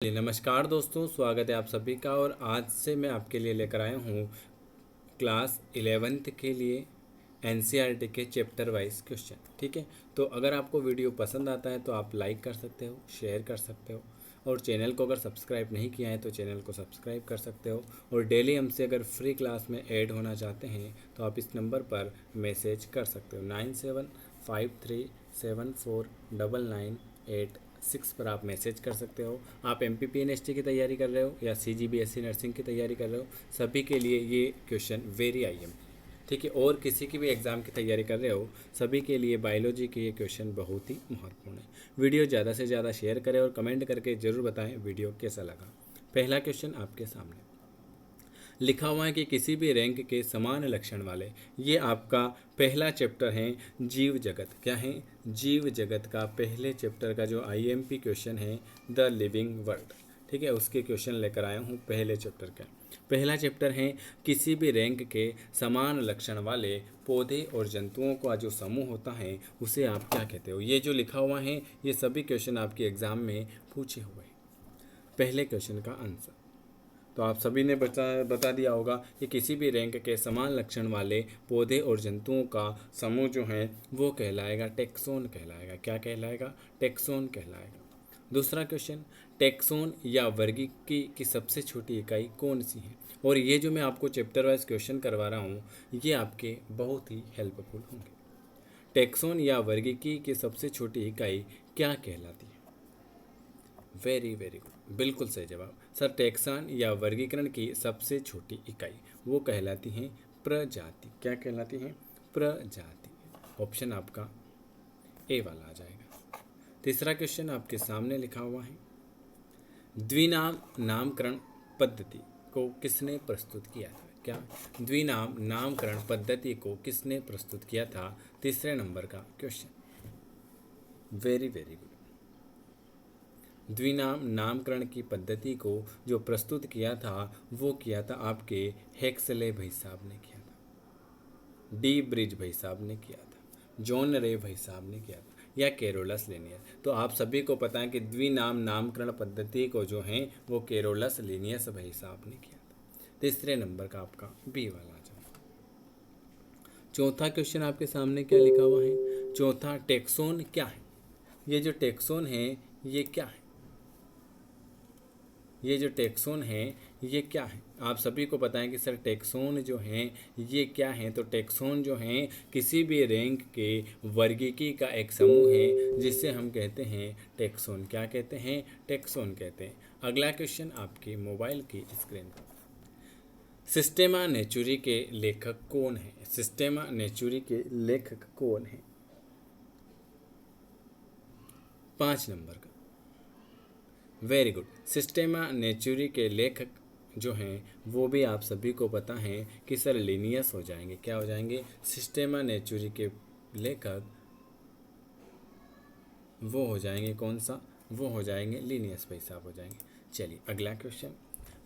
नमस्कार दोस्तों, स्वागत है आप सभी का। और आज से मैं आपके लिए लेकर आया हूँ क्लास 11th के लिए एनसीईआरटी के चैप्टर वाइज क्वेश्चन। ठीक है, तो अगर आपको वीडियो पसंद आता है तो आप लाइक कर सकते हो, शेयर कर सकते हो, और चैनल को अगर सब्सक्राइब नहीं किया है तो चैनल को सब्सक्राइब कर सकते हो। और डेली हमसे अगर फ्री क्लास में ऐड होना चाहते हैं तो आप इस नंबर पर मैसेज कर सकते हो 9753749986 पर आप मैसेज कर सकते हो। आप MPPNST की तैयारी कर रहे हो या CGBSE नर्सिंग की तैयारी कर रहे हो, सभी के लिए ये क्वेश्चन वेरी IM। ठीक है, और किसी की भी एग्ज़ाम की तैयारी कर रहे हो, सभी के लिए बायोलॉजी के ये क्वेश्चन बहुत ही महत्वपूर्ण है। वीडियो ज़्यादा से ज़्यादा शेयर करें और कमेंट करके ज़रूर बताएं वीडियो कैसा लगा। पहला क्वेश्चन आपके सामने लिखा हुआ है कि किसी भी रैंक के समान लक्षण वाले, ये आपका पहला चैप्टर है जीव जगत। क्या है? जीव जगत का पहले चैप्टर का जो IMP क्वेश्चन है द लिविंग वर्ल्ड। ठीक है, उसके क्वेश्चन लेकर आया हूँ पहले चैप्टर का। पहला चैप्टर है किसी भी रैंक के समान लक्षण वाले पौधे और जंतुओं का जो समूह होता है उसे आप क्या कहते हो। ये जो लिखा हुआ है ये सभी क्वेश्चन आपके एग्जाम में पूछे हुए हैं। पहले क्वेश्चन का आंसर तो आप सभी ने बता दिया होगा कि किसी भी रैंक के समान लक्षण वाले पौधे और जंतुओं का समूह जो है वो कहलाएगा टेक्सोन कहलाएगा। क्या कहलाएगा? टेक्सोन कहलाएगा। दूसरा क्वेश्चन, टेक्सोन या वर्गीकी की सबसे छोटी इकाई कौन सी है? और ये जो मैं आपको चैप्टर वाइज क्वेश्चन करवा रहा हूँ ये आपके बहुत ही हेल्पफुल होंगे। टेक्सोन या वर्गीकी की सबसे छोटी इकाई क्या कहलाती है? वेरी वेरी गुड, बिल्कुल सही जवाब सर। टेक्सान या वर्गीकरण की सबसे छोटी इकाई वो कहलाती हैं प्रजाति। क्या कहलाती हैं? प्रजाति। ऑप्शन आपका ए वाला आ जाएगा। तीसरा क्वेश्चन आपके सामने लिखा हुआ है, द्विनाम नामकरण पद्धति को किसने प्रस्तुत किया था? क्या? द्विनाम नामकरण पद्धति को किसने प्रस्तुत किया था? तीसरे नंबर का क्वेश्चन। Very very good. द्विनाम नामकरण की पद्धति को जो प्रस्तुत किया था वो किया था आपके हेक्सले भाई साहब ने किया था, डी ब्रिज भाई साहब ने किया था, जॉन रे भाई साहब ने किया था, या कैरोलस लिनियस। तो आप सभी को पता है कि द्विनाम नामकरण पद्धति को जो है वो कैरोलस लिनियस भाई साहब ने किया था। तीसरे नंबर का आपका बी वाला आ जाएगा। चौथा क्वेश्चन आपके सामने क्या लिखा हुआ है? चौथा, टेक्सोन क्या है? ये जो टेक्सोन है ये क्या है? ये जो टेक्सोन है ये क्या है? आप सभी को पता है कि सर टेक्सोन जो हैं ये क्या है। तो टेक्सोन जो हैं किसी भी रैंक के वर्गीकी का एक समूह है जिसे हम कहते हैं टेक्सोन। क्या कहते हैं? टेक्सोन कहते हैं। अगला क्वेश्चन आपकी मोबाइल की स्क्रीन पर, सिस्टेमा नेचुरी के लेखक कौन है? सिस्टेमा नेचुरी के लेखक कौन है? 5 नंबर का। Very good. सिस्टेमा नेचुरी के लेखक जो हैं वो भी आप सभी को पता है कि सर लिनियस हो जाएंगे। क्या हो जाएंगे? सिस्टेमा नेचुरी के लेखक वो हो जाएंगे कौन सा? वो हो जाएंगे लिनियस भाई साहब हो जाएंगे। चलिए अगला क्वेश्चन,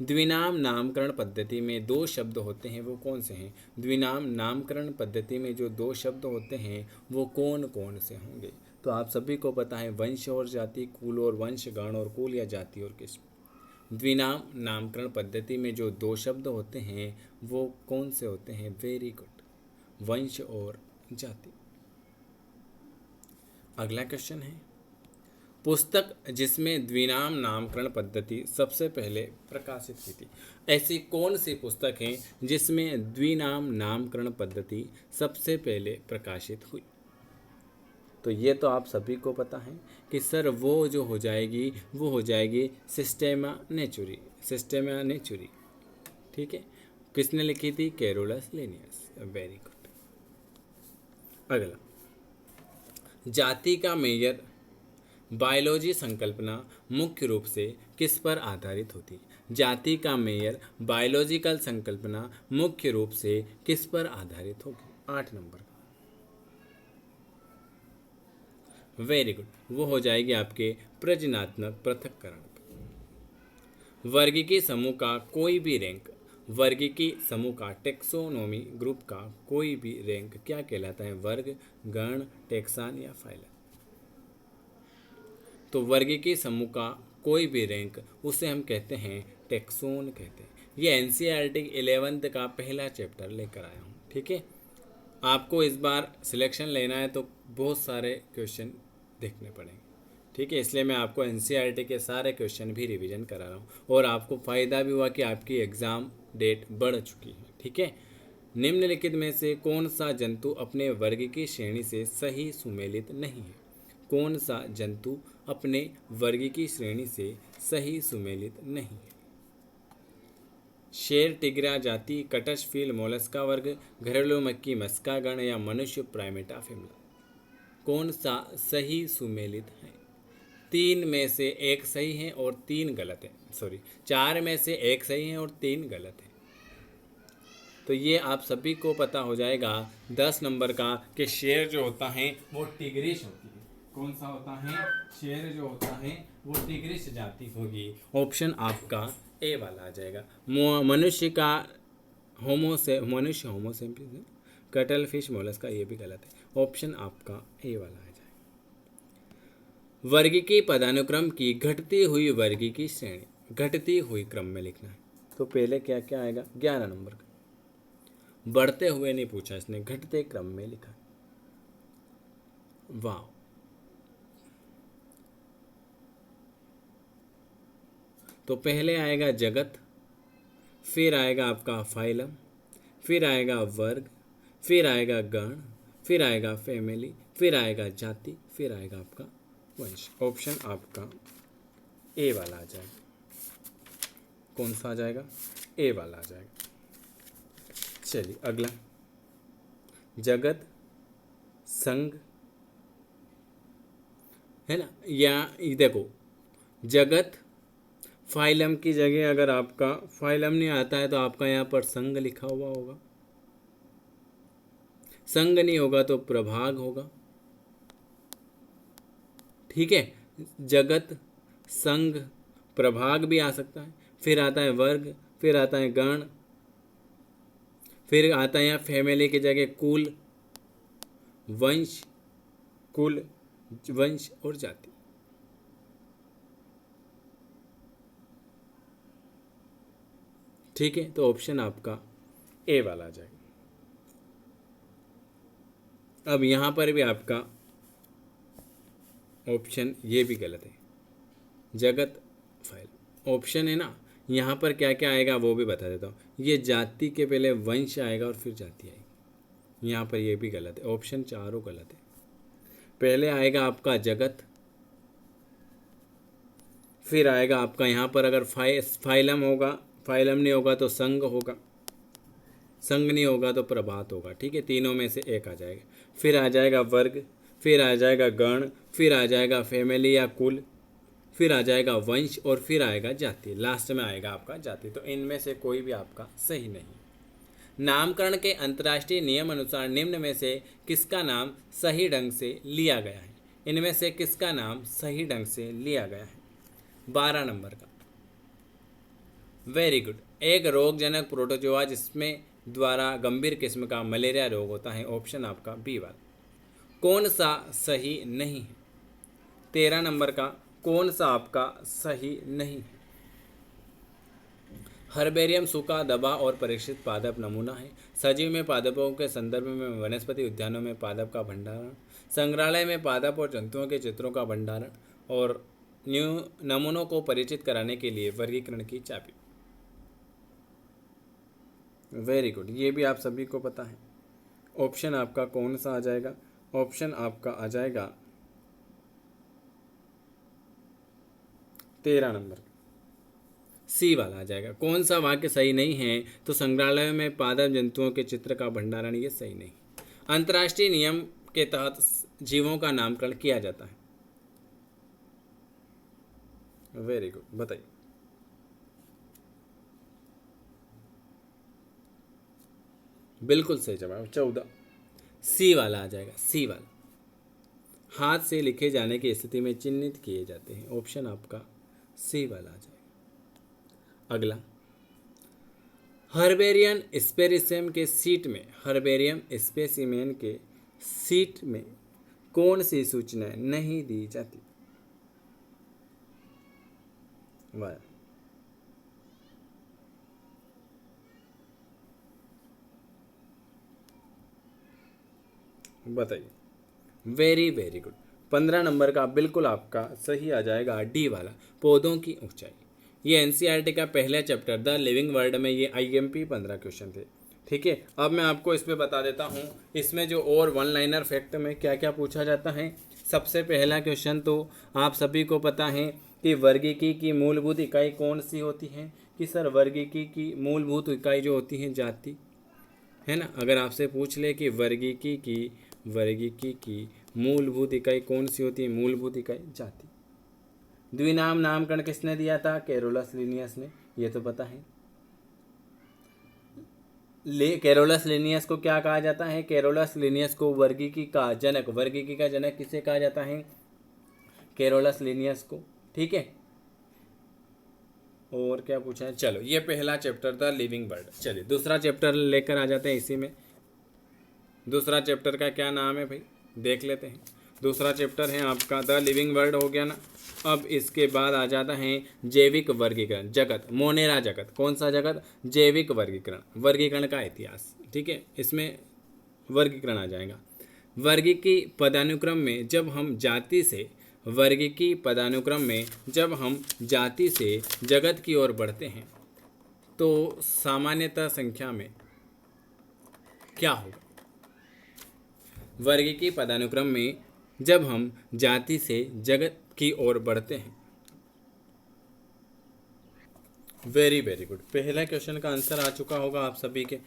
द्विनाम नामकरण पद्धति में 2 शब्द होते हैं वो कौन से हैं? द्विनाम नामकरण पद्धति में जो 2 शब्द होते हैं वो कौन कौन से होंगे? तो आप सभी को पता है वंश और जाति, कुल और वंश, गण और कुल, या जाति और किस्म। द्विनाम नामकरण पद्धति में जो 2 शब्द होते हैं वो कौन से होते हैं? वेरी गुड, वंश और जाति। अगला क्वेश्चन है, पुस्तक जिसमें द्विनाम नामकरण पद्धति सबसे पहले प्रकाशित की थी। ऐसी कौन सी पुस्तक है जिसमें द्विनाम नामकरण पद्धति सबसे पहले प्रकाशित हुई? तो ये तो आप सभी को पता है कि सर वो जो हो जाएगी वो हो जाएगी सिस्टेमा नेचुरी। सिस्टेमा नेचुरी, ठीक है। किसने लिखी थी? Carolus Linnaeus. Very good. अगला, जाति का मेजर बायोलॉजी संकल्पना मुख्य रूप से किस पर आधारित होती है? जाति का मेयर बायोलॉजिकल संकल्पना मुख्य रूप से किस पर आधारित होगी? 8 नंबर का। वेरी गुड, वो हो जाएगी आपके प्रजनात्मक पृथक्करण। वर्गीकी समूह का कोई भी रैंक, वर्गीकी समूह का टेक्सोनोमी ग्रुप का कोई भी रैंक क्या कहलाता है? वर्ग, गण, टेक्सान या फाइलम। तो वर्गीकी समूह का कोई भी रैंक, उसे हम कहते हैं टैक्सोन कहते हैं। ये एनसीईआरटी 11th का पहला चैप्टर लेकर आया हूँ। ठीक है, आपको इस बार सिलेक्शन लेना है तो बहुत सारे क्वेश्चन देखने पड़ेंगे। ठीक है, इसलिए मैं आपको एनसीईआरटी के सारे क्वेश्चन भी रिवीजन करा रहा हूँ और आपको फ़ायदा भी हुआ कि आपकी एग्ज़ाम डेट बढ़ चुकी है। ठीक है, निम्नलिखित में से कौन सा जंतु अपने वर्ग की श्रेणी से सही सुमेलित नहीं है? कौन सा जंतु अपने वर्ग की श्रेणी से सही सुमेलित नहीं है? शेर, टिग्रा जाति, कटस्फिल मोलस्का वर्ग, घरेलू मक्खी मस्का गण या मनुष्य प्राइमेटा फैमिली। कौन सा सही सुमेलित है? 3 में से 1 सही है और 3 गलत है। सॉरी, 4 में से 1 सही है और 3 गलत है। तो ये आप सभी को पता हो जाएगा 10 नंबर का कि शेर जो होता है वो टिग्रिश होती है। कौन सा होता है? शेर जो होता है वो टिग्रिश जाति होगी। ऑप्शन आपका ए वाला आ जाएगा। मनुष्य का मनुष्य होमोसेपियन है। कटल फिश मोलस्का, ये भी गलत है। ऑप्शन आपका ए वाला आ जाएगा। वर्ग की पदानुक्रम की घटती हुई वर्ग की श्रेणी, घटती हुई क्रम में लिखना है। तो पहले क्या क्या आएगा? 11 नंबर का। बढ़ते हुए नहीं पूछा इसने, घटते क्रम में लिखा। वाह, तो पहले आएगा जगत, फिर आएगा आपका फाइलम, फिर आएगा वर्ग, फिर आएगा गण, फिर आएगा फैमिली, फिर आएगा जाति, फिर आएगा आपका वंश। ऑप्शन आपका ए वाला आ जाएगा। कौन सा आ जाएगा? ए वाला आ जाएगा। चलिए अगला, जगत, संघ, है ना, या देखो जगत फाइलम की जगह अगर आपका फाइलम नहीं आता है तो आपका यहाँ पर संघ लिखा हुआ होगा। संघ नहीं होगा तो प्रभाग होगा। ठीक है, जगत, संघ, प्रभाग भी आ सकता है। फिर आता है वर्ग, फिर आता है गण, फिर आता है यहाँ फैमिली की जगह कुल, वंश, कुल, वंश और जाति। ठीक है, तो ऑप्शन आपका ए वाला आ जाएगा। अब यहाँ पर भी आपका ऑप्शन ये भी गलत है, जगत फाइल ऑप्शन है ना। यहाँ पर क्या क्या आएगा वो भी बता देता हूँ। ये जाति के पहले वंश आएगा और फिर जाति आएगी। यहाँ पर ये भी गलत है, ऑप्शन चारों गलत है। पहले आएगा आपका जगत, फिर आएगा आपका यहाँ पर अगर फाइलम होगा, फाइलम नहीं होगा तो संघ होगा, संघ नहीं होगा तो प्रभात होगा। ठीक है, तीनों में से एक आ जाएगा। फिर आ जाएगा वर्ग, फिर आ जाएगा गण, फिर आ जाएगा फैमिली या कुल, फिर आ जाएगा वंश और फिर आएगा जाति। लास्ट में आएगा आपका जाति। तो इनमें से कोई भी आपका सही नहीं। नामकरण के अंतर्राष्ट्रीय नियम अनुसार निम्न में से किसका नाम सही ढंग से लिया गया है? इनमें से किसका नाम सही ढंग से लिया गया है? 12 नंबर का। Very good. एक रोगजनक प्रोटोजोआ जिसमें द्वारा गंभीर किस्म का मलेरिया रोग होता है। ऑप्शन आपका बी वाला। कौन सा सही नहीं है? 13 नंबर का, कौन सा आपका सही नहीं है? हर्बेरियम सूखा, दबा और परीक्षित पादप नमूना है। सजीव में पादपों के संदर्भ में वनस्पति उद्यानों में पादप का भंडारण, संग्रहालय में पादप और जंतुओं के चित्रों का भंडारण और नमूनों को परिचित कराने के लिए वर्गीकरण की चाबी। वेरी गुड, ये भी आप सभी को पता है। ऑप्शन आपका कौन सा आ जाएगा? ऑप्शन आपका आ जाएगा 13 नंबर, सी वाला आ जाएगा। कौन सा वाक्य सही नहीं है? तो संग्रहालय में पादप जंतुओं के चित्र का भंडारण, ये सही नहीं। अंतर्राष्ट्रीय नियम के तहत जीवों का नामकरण किया जाता है। वेरी गुड, बताइए। बिल्कुल सही जवाब 14, सी वाला आ जाएगा। सी वाला हाथ से लिखे जाने की स्थिति में चिन्हित किए जाते हैं। ऑप्शन आपका सी वाला आ जाएगा। अगला, हर्बेरियन स्पेसिमेन के सीट में, हर्बेरियम स्पेसिमेन के सीट में कौन सी सूचनाएं नहीं दी जाती? वाह, बताइए। Very very good. 15 नंबर का बिल्कुल आपका सही आ जाएगा डी वाला, पौधों की ऊंचाई। ये एनसीईआरटी का पहला चैप्टर द लिविंग वर्ल्ड में ये आईएमपी 15 क्वेश्चन थे। ठीक है, अब मैं आपको इस पे बता देता हूँ इसमें जो और वन लाइनर फैक्ट में क्या क्या पूछा जाता है। सबसे पहला क्वेश्चन तो आप सभी को पता है कि वर्गीकी की मूलभूत इकाई कौन सी होती है। कि सर वर्गीकी की मूलभूत इकाई जो होती है जाति, है ना। अगर आपसे पूछ ले कि वर्गीकी की मूलभूत इकाई कौन सी होती है, मूलभूत इकाई जाति। द्विनाम नामकरण किसने दिया था, कैरोलस लिनियस ने, ये तो पता है। कैरोलस लिनियस को क्या कहा जाता है, कैरोलस लिनियस को वर्गीकी का जनक, वर्गीकी का जनक किसे कहा जाता है, कैरोलस लिनियस को। ठीक है, और क्या पूछा है, चलो ये पहला चैप्टर था लिविंग वर्ल्ड। चलिए दूसरा चैप्टर लेकर आ जाते हैं इसी में। दूसरा चैप्टर का क्या नाम है भाई, देख लेते हैं। दूसरा चैप्टर है आपका द लिविंग वर्ल्ड, हो गया ना। अब इसके बाद आ जाता है जैविक वर्गीकरण, जगत, मोनेरा जगत। कौन सा जगत, जैविक वर्गीकरण, वर्गीकरण का इतिहास। ठीक है, इसमें वर्गीकरण आ जाएगा। वर्गीकी पदानुक्रम में जब हम जाति से, वर्गीकी पदानुक्रम में जब हम जाति से जगत की ओर बढ़ते हैं तो सामान्यतः संख्या में क्या होगा। वर्गीकी पदानुक्रम में जब हम जाति से जगत की ओर बढ़ते हैं। वेरी वेरी गुड, पहला क्वेश्चन का आंसर आ चुका होगा आप सभी के,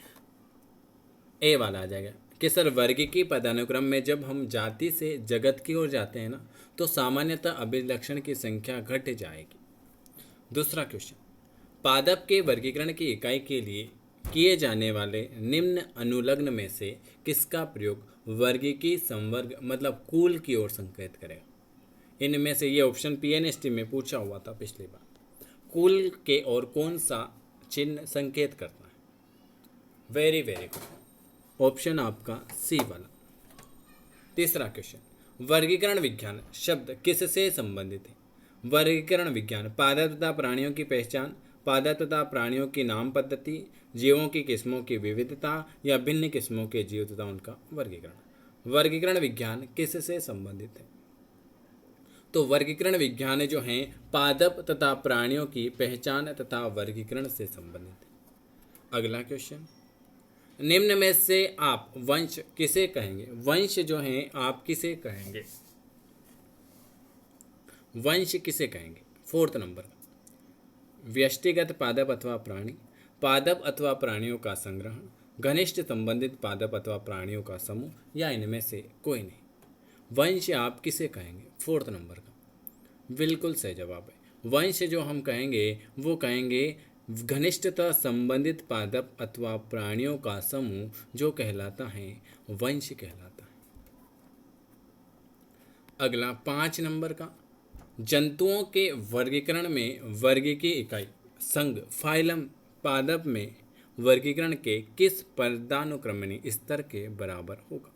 ए वाला आ जाएगा कि सर वर्गीकी पदानुक्रम में जब हम जाति से जगत की ओर जाते हैं ना तो सामान्यतः अभिलक्षण की संख्या घट जाएगी। दूसरा क्वेश्चन, पादप के वर्गीकरण की इकाई के लिए किए जाने वाले निम्न अनुलग्न में से किसका प्रयोग वर्गीकी संवर्ग मतलब कुल की ओर संकेत करेगा। इनमें से ये ऑप्शन पीएनएसटी में पूछा हुआ था पिछली बार, कुल के और कौन सा चिन्ह संकेत करता है। वेरी वेरी गुड, ऑप्शन आपका सी वाला। तीसरा क्वेश्चन, वर्गीकरण विज्ञान शब्द किससे संबंधित है। वर्गीकरण विज्ञान पादप तथा प्राणियों की पहचान, पादप तथा प्राणियों की नाम पद्धति, जीवों की किस्मों की विविधता या भिन्न किस्मों के जीव तथा उनका वर्गीकरण। वर्गीकरण विज्ञान किससे संबंधित है, तो वर्गीकरण विज्ञान जो है पादप तथा प्राणियों की पहचान तथा वर्गीकरण से संबंधित है। अगला क्वेश्चन, निम्न में से आप वंश किसे कहेंगे। वंश जो है आप किसे कहेंगे, वंश किसे कहेंगे। फोर्थ नंबर, व्यष्टिगत पादप अथवा प्राणी, पादप अथवा प्राणियों का संग्रहण, घनिष्ठ संबंधित पादप अथवा प्राणियों का समूह, या इनमें से कोई नहीं। वंश आप किसे कहेंगे, फोर्थ नंबर का बिल्कुल सही जवाब है। वंश जो हम कहेंगे वो कहेंगे घनिष्ठतः संबंधित पादप अथवा प्राणियों का समूह जो कहलाता है वंश कहलाता है। अगला 5 नंबर का, जंतुओं के वर्गीकरण में वर्गीकी इकाई संघ फाइलम पादप में वर्गीकरण के किस पदानुक्रमणी स्तर के बराबर होगा।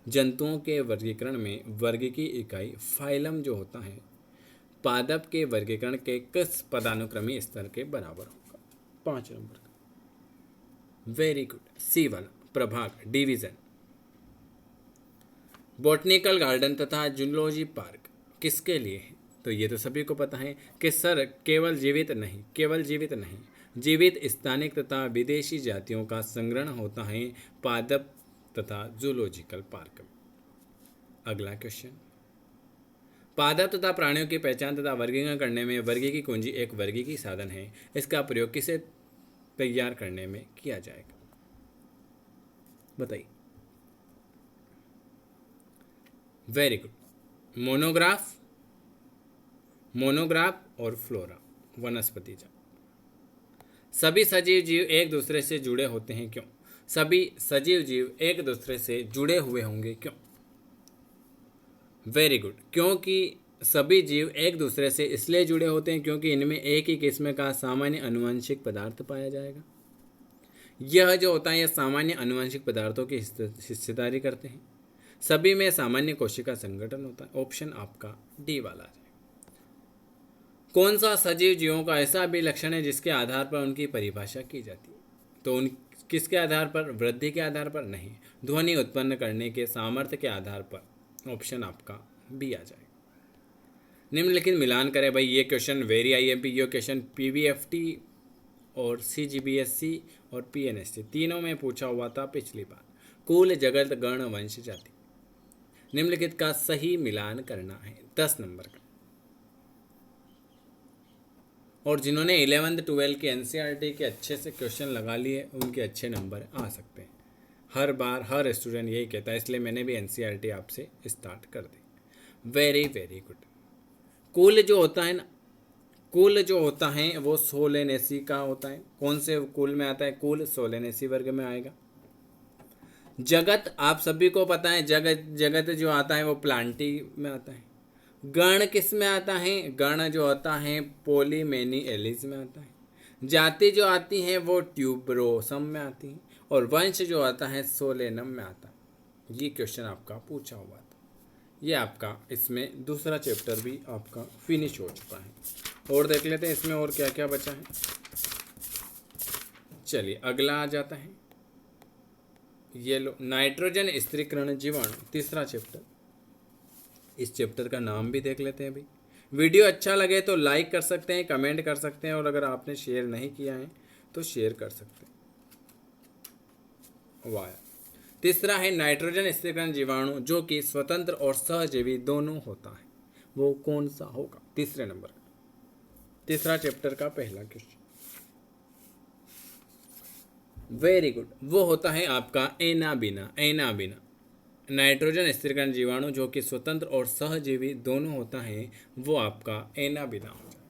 जंतुओं के वर्गीकरण में वर्गीकी इकाई फाइलम जो होता है पादप के वर्गीकरण के किस पदानुक्रमी स्तर के बराबर होगा। 5 नंबर का वेरी गुड, सी वाला, प्रभाग, डिवीजन। बॉटनिकल गार्डन तथा जूलॉजी पार्क किसके लिए है, तो ये तो सभी को पता है कि सर केवल जीवित नहीं, जीवित स्थानिक तथा विदेशी जातियों का संग्रहण होता है पादप तथा जूलॉजिकल पार्क में। अगला क्वेश्चन, पादप तथा प्राणियों की पहचान तथा वर्गीकरण करने में वर्गीकी कुंजी एक वर्गीकी साधन है। इसका प्रयोग किसे तैयार करने में किया जाएगा, बताइए। वेरी गुड, मोनोग्राफ और फ्लोरा, वनस्पति जात। सभी सजीव जीव एक दूसरे से जुड़े होते हैं क्यों। सभी सजीव जीव एक दूसरे से जुड़े हुए होंगे क्यों। वेरी गुड, क्योंकि सभी जीव एक दूसरे से इसलिए जुड़े होते हैं क्योंकि इनमें एक ही किस्म का सामान्य आनुवंशिक पदार्थ पाया जाएगा। यह जो होता है यह सामान्य आनुवंशिक पदार्थों की हिस्सेदारी करते हैं। सभी में सामान्य कोशिका संगठन होता है। ऑप्शन आपका डी वाला है। कौन सा सजीव जीवों का ऐसा अभिलक्षण है जिसके आधार पर उनकी परिभाषा की जाती है? तो उन किसके आधार पर? वृद्धि के आधार पर नहीं, ध्वनि उत्पन्न करने के सामर्थ्य के आधार पर। ऑप्शन आपका बी आ जाएगा। निम्नलिखित मिलान करें भाई। ये क्वेश्चन वेरी आईएमपी, ये क्वेश्चन पीवीएफटी और सीजीबीएसई और पीएनएसटी तीनों में पूछा हुआ था पिछली बार। कुल जगत गण वंश जाति, निम्नलिखित का सही मिलान करना है 10 नंबर का। और जिन्होंने 11th 12 के एनसीईआरटी के अच्छे से क्वेश्चन लगा लिए उनके अच्छे नंबर आ सकते हैं। हर बार हर स्टूडेंट यही कहता है, इसलिए मैंने भी एनसीईआरटी आपसे स्टार्ट कर दी। Very very good. कुल जो होता है ना, कुल जो होता है वो सोलेनेसी का होता है। कौन से कुल में आता है? कुल सोलेनेसी वर्ग में आएगा। जगत आप सभी को पता है, जगत जगत जो आता है वो प्लांटी में आता है। गण किस में आता है? गण जो आता है पोलीमेनी एलिस में आता है। जाति जो आती है वो ट्यूबरोसम में आती है। और वंश जो आता है सोलेनम में आता है। ये क्वेश्चन आपका पूछा हुआ था। ये आपका इसमें दूसरा चैप्टर भी आपका फिनिश हो चुका है। और देख लेते हैं इसमें और क्या क्या बचा है। चलिए अगला आ जाता है। ये लो, नाइट्रोजन स्थिरीकरण जीवाणु, तीसरा चैप्टर। इस चैप्टर का नाम भी देख लेते हैं भाई। वीडियो अच्छा लगे तो लाइक कर सकते हैं, कमेंट कर सकते हैं, और अगर आपने शेयर नहीं किया है तो शेयर कर सकते हैं। वाह। तीसरा है नाइट्रोजन स्थिरीकरण जीवाणु जो कि स्वतंत्र और सहजीवी दोनों होता है। वो कौन सा होगा? तीसरे नंबर का, तीसरा चैप्टर का पहला क्वेश्चन। Very good. वो होता है आपका एनाबिना। एनाबिना नाइट्रोजन स्थिरीकरण जीवाणु जो कि स्वतंत्र और सहजीवी दोनों होता है, वो आपका एनाबिना हो जाए।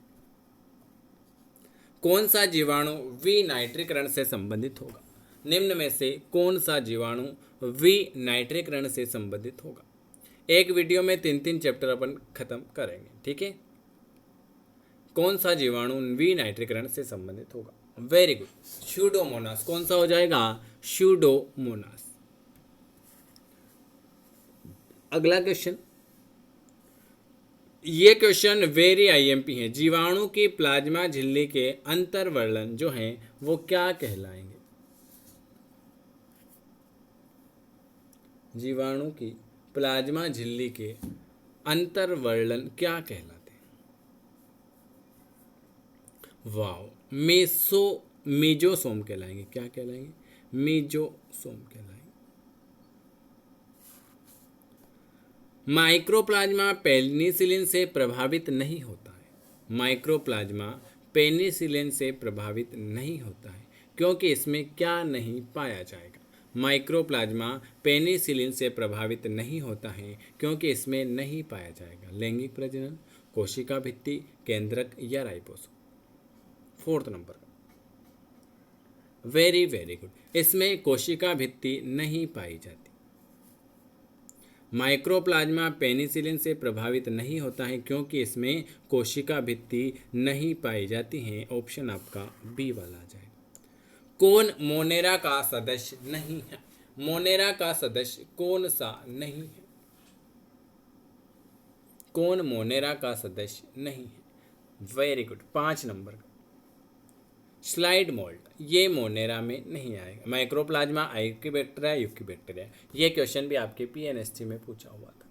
कौन सा जीवाणु विनाइट्रीकरण से संबंधित होगा? निम्न में से कौन सा जीवाणु विनाइट्रीकरण से संबंधित होगा? एक वीडियो में 3 चैप्टर अपन खत्म करेंगे, ठीक है। कौन सा जीवाणु विनाइट्रीकरण से संबंधित होगा? Very good, Pseudomonas. कौन सा हो जाएगा? स्यूडोमोनास। अगला क्वेश्चन, ये क्वेश्चन वेरी आईएमपी है। जीवाणु की प्लाज्मा झिल्ली के अंतर्वर्लन जो हैं वो क्या कहलाएंगे? जीवाणु की प्लाज्मा झिल्ली के अंतर्वर्लन क्या कहलाते हैं? वाओ, मीजोसोम कहलाएंगे। क्या कहलाएंगे? मीजोसोम कहलाएंगे। माइक्रोप्लाज्मा पेनिसिलिन से प्रभावित नहीं होता है। माइक्रोप्लाज्मा पेनिसिलिन से प्रभावित नहीं होता है क्योंकि इसमें क्या नहीं पाया जाएगा? माइक्रोप्लाज्मा पेनिसिलिन से प्रभावित नहीं होता है क्योंकि इसमें नहीं पाया जाएगा लैंगिक प्रजनन, कोशिका भित्ति, केंद्रक या ribosome. 4th number. Very very good. इसमें कोशिका भित्ति नहीं पाई जाती। माइक्रोप्लाज्मा पेनिसिलिन से प्रभावित नहीं होता है क्योंकि इसमें कोशिका भित्ति नहीं पाई जाती हैं। ऑप्शन आपका बी वाला आ जाएगा। कौन मोनेरा का सदस्य नहीं है? मोनेरा का सदस्य कौन सा नहीं है? कौन मोनेरा का सदस्य नहीं है? वेरी गुड, 5 नंबर का स्लाइड मोल्ड, ये मोनेरा में नहीं आएगा। माइक्रोप्लाज्मा आइक्यूबैक्टीरिया, यूक्यूबैक्टीरिया, ये क्वेश्चन भी आपके पीएनएसटी में पूछा हुआ था।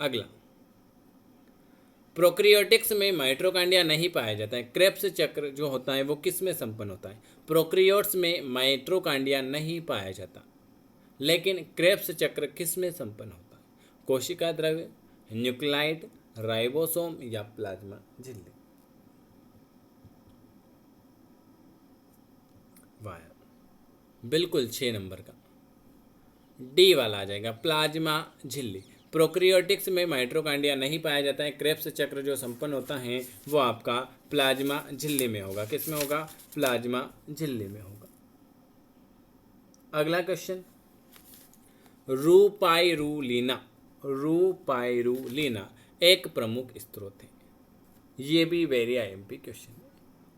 अगला, प्रोक्रियोटिक्स में माइटोकॉन्ड्रिया नहीं पाया जाता है। क्रेब्स चक्र जो होता है वो किस में संपन्न होता है? प्रोक्रियोट्स में माइटोकॉन्ड्रिया नहीं पाया जाता, लेकिन क्रेब्स चक्र किस में संपन्न होता है? कोशिका द्रव्य, न्यूक्लाइड, राइबोसोम या प्लाज्मा झिल्ली। वायर, बिल्कुल 6 नंबर का डी वाला आ जाएगा, प्लाज्मा झिल्ली। प्रोक्रियोटिक्स में माइटोकॉन्ड्रिया नहीं पाया जाता है। क्रेब्स चक्र जो संपन्न होता है वो आपका प्लाज्मा झिल्ली में होगा। किस में होगा? प्लाज्मा झिल्ली में होगा। अगला क्वेश्चन, रूपाइरुलिना। रूपाइरुलिना एक प्रमुख स्रोत है। ये भी वेरी आईएमपी क्वेश्चन है।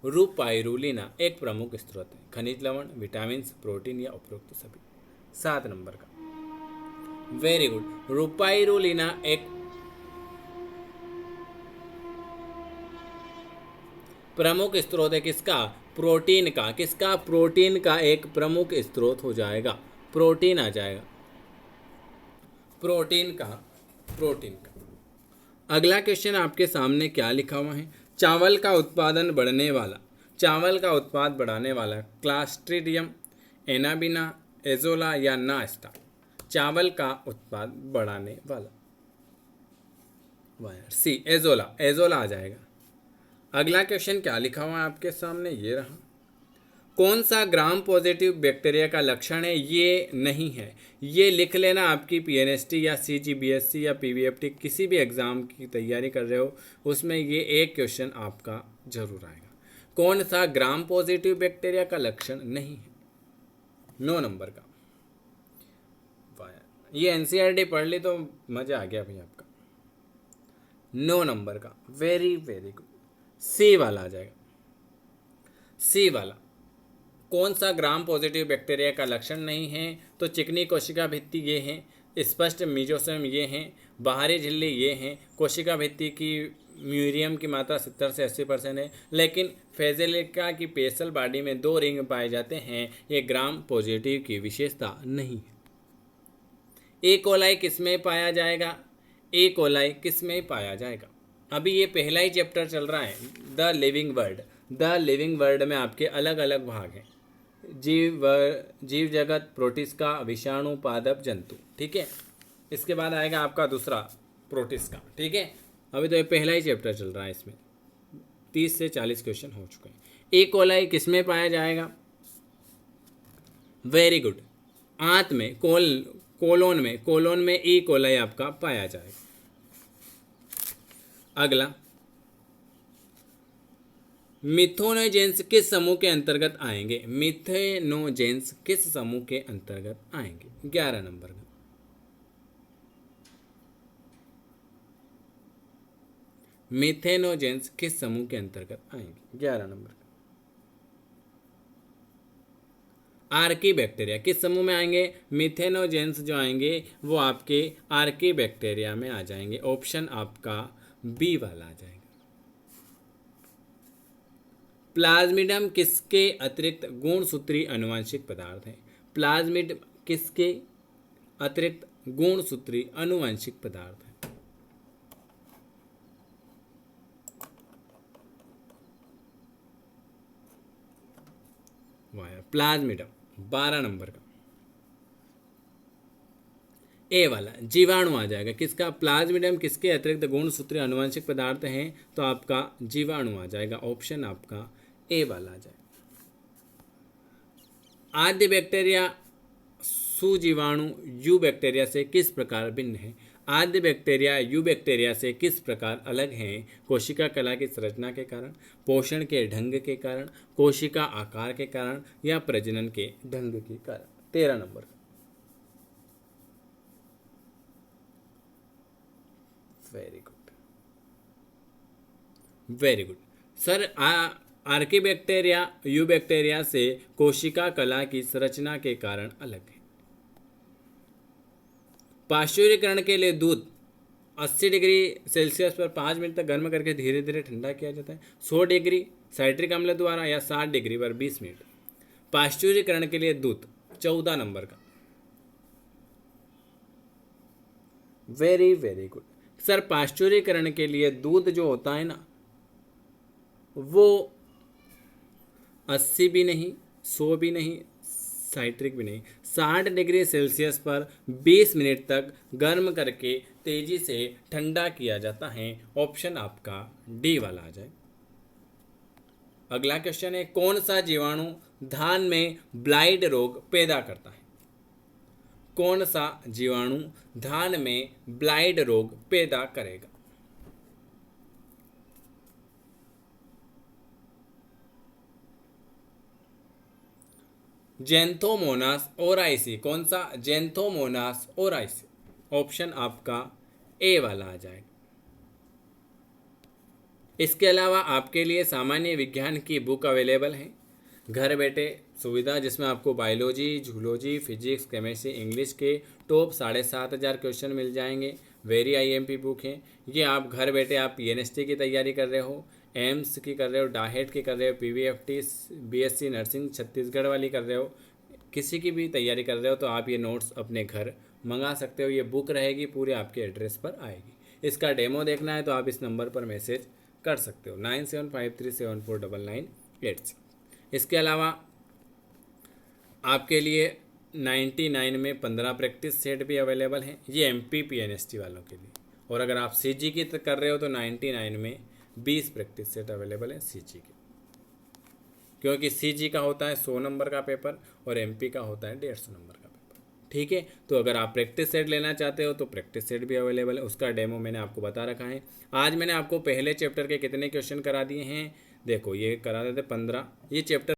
रूपाइरुलिना एक प्रमुख स्रोत है। खनिज लवण, विटामिन, प्रोटीन या उपरोक्त सभी। 7 नंबर का वेरी गुड। रूपाइरुलिना एक प्रमुख स्रोत है किसका? प्रोटीन का। किसका? प्रोटीन का एक प्रमुख स्रोत हो जाएगा, प्रोटीन आ जाएगा, प्रोटीन का, प्रोटीन का। अगला क्वेश्चन आपके सामने क्या लिखा हुआ है? चावल का उत्पादन बढ़ने वाला, चावल का उत्पाद बढ़ाने वाला क्लास्ट्रीडियम, एनाबिना, एजोला या नास्टा। चावल का उत्पाद बढ़ाने वाला वायर सी, एजोला, एजोला आ जाएगा। अगला क्वेश्चन क्या लिखा हुआ है आपके सामने? ये रहा। कौन सा ग्राम पॉजिटिव बैक्टीरिया का लक्षण है? ये नहीं है, ये लिख लेना। आपकी पीएनएसटी या सीजीबीएससी या पीवीएफटी किसी भी एग्जाम की तैयारी कर रहे हो उसमें ये एक क्वेश्चन आपका जरूर आएगा। कौन सा ग्राम पॉजिटिव बैक्टीरिया का लक्षण नहीं है? 9 नंबर का। ये एनसीईआरटी पढ़ ली तो मजा आ गया भाई आपका। 9 नंबर का, वेरी वेरी गुड, सी वाला आ जाएगा, सी वाला। कौन सा ग्राम पॉजिटिव बैक्टीरिया का लक्षण नहीं है? तो चिकनी कोशिका भित्ति ये हैं, स्पष्ट मीजोसोम ये हैं, बाहरी झिल्ली ये हैं, कोशिका भित्ति की म्यूरियम की मात्रा 70 से 80% है, लेकिन फेजेलिका की पेसल बॉडी में 2 रिंग पाए जाते हैं। ये ग्राम पॉजिटिव की विशेषता नहीं है। ए कोलाई किस में पाया जाएगा? ए कोलाई किस में पाया जाएगा? अभी ये पहला ही चैप्टर चल रहा है, the living world. The living world में आपके अलग अलग भाग हैं, जीव जगत, प्रोटिस्का, विषाणु, पादप, जंतु। ठीक है, इसके बाद आएगा आपका दूसरा प्रोटिस्का। ठीक है, अभी तो ये पहला ही चैप्टर चल रहा है, इसमें 30 से 40 क्वेश्चन हो चुके हैं। ए कोलाई किस में पाया जाएगा? वेरी गुड, आंत में, कोलोन में ई कोलाई आपका पाया जाएगा। अगला, मिथेनोजेंस किस समूह के अंतर्गत आएंगे? मिथेनोजेंस किस समूह के अंतर्गत आएंगे? 11 नंबर का। मिथेनोजेंस किस समूह के अंतर्गत आएंगे? 11 नंबर का। आर्की बैक्टीरिया किस समूह में आएंगे? मिथेनोजेंस जो आएंगे वो आपके आर्की बैक्टीरिया में आ जाएंगे। ऑप्शन आपका बी वाला आ जाएगा। प्लाज्मिडियम किसके अतिरिक्त गुणसूत्री आनुवंशिक पदार्थ है? प्लाज्मिड किसके अतिरिक्त गुणसूत्री आनुवंशिक पदार्थ है? प्लाज्मिडियम, 12 नंबर का, ए वाला जीवाणु आ जाएगा। किसका? प्लाज्मिडियम किसके अतिरिक्त गुणसूत्री आनुवंशिक पदार्थ हैं? तो आपका जीवाणु आ जाएगा। ऑप्शन आपका ए वाला आ जाएगा। आद्य बैक्टीरिया सुजीवाणु यू बैक्टीरिया से किस प्रकार भिन्न है? आद्य बैक्टीरिया यू बैक्टीरिया से किस प्रकार अलग हैं? कोशिका कला की संरचना के कारण, पोषण के ढंग के कारण, कोशिका आकार के कारण या प्रजनन के ढंग के कारण। 13 नंबर का, very good, very good sir. Archie bacteria you bacteria से कोशिका कला की संरचना के कारण अलग है। पाश्चुरीकरण के लिए दूध 80 डिग्री सेल्सियस पर 5 मिनट तक गर्म करके धीरे धीरे ठंडा किया जाता है। 100 डिग्री साइट्रिक अम्ल द्वारा या 60 डिग्री पर 20 मिनट। पाश्चुरीकरण के लिए दूध 14 नंबर का, वेरी वेरी गुड सर। पाश्चुरीकरण के लिए दूध जो होता है ना, वो 80 भी नहीं, 100 भी नहीं, साइट्रिक भी नहीं, 60 डिग्री सेल्सियस पर 20 मिनट तक गर्म करके तेजी से ठंडा किया जाता है। ऑप्शन आपका डी वाला आ जाए। अगला क्वेश्चन है, कौन सा जीवाणु धान में ब्लाइट रोग पैदा करता है? कौन सा जीवाणु धान में ब्लाइट रोग पैदा करेगा? जेंथोमोनास ओराइसी। कौन सा? जेंथोमोनास ओराइसी। ऑप्शन आपका ए वाला आ जाएगा। इसके अलावा आपके लिए सामान्य विज्ञान की बुक अवेलेबल है, घर बैठे सुविधा, जिसमें आपको biology, zoology, physics, chemistry, English के टॉप 7,500 क्वेश्चन मिल जाएंगे। वेरी आईएमपी बुक है ये। आप घर बैठे आप पीएनएसटी की तैयारी कर रहे हो, एम्स की कर रहे हो, डाहेट की कर रहे हो, PVFT BSc नर्सिंग छत्तीसगढ़ वाली कर रहे हो, किसी की भी तैयारी कर रहे हो तो आप ये नोट्स अपने घर मंगा सकते हो। ये बुक रहेगी, पूरे आपके एड्रेस पर आएगी। इसका डेमो देखना है तो आप इस नंबर पर मैसेज कर सकते हो 9753749986। इसके अलावा आपके लिए 99 में 15 प्रैक्टिस सेट भी अवेलेबल हैं, ये MPPNST वालों के लिए। और अगर आप CG की कर रहे हो तो 99 में 20 प्रैक्टिस सेट अवेलेबल है CG के, क्योंकि CG का होता है 100 नंबर का पेपर और MP का होता है 150 नंबर का पेपर। ठीक है, तो अगर आप प्रैक्टिस सेट लेना चाहते हो तो प्रैक्टिस सेट भी अवेलेबल है, उसका डेमो मैंने आपको बता रखा है। आज मैंने आपको पहले चैप्टर के कितने क्वेश्चन करा दिए हैं, देखो ये करा देते 15। ये चैप्टर